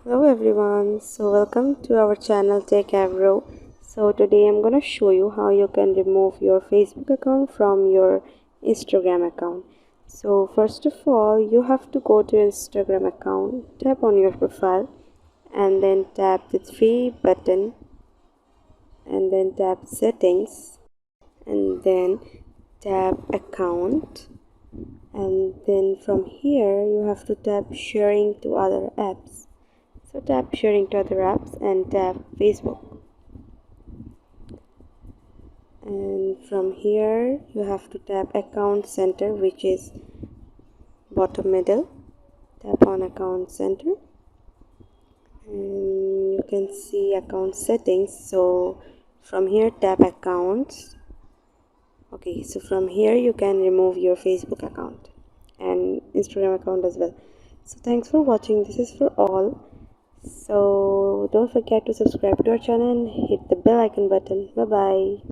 Hello everyone, so welcome to our channel Techavro. So today I'm gonna show you how you can remove your Facebook account from your Instagram account. So first of all, you have to go to Instagram account, tap on your profile and then tap the three button and then tap settings and then tap account, and then from here you have to tap sharing to other apps. So tap sharing to other apps and tap Facebook, and from here you have to tap account center, which is bottom middle. Tap on account center and you can see account settings. So from here tap accounts. Okay, so from here you can remove your Facebook account and Instagram account as well. So thanks for watching. This is for all. So don't forget to subscribe to our channel and hit the bell icon button. Bye bye.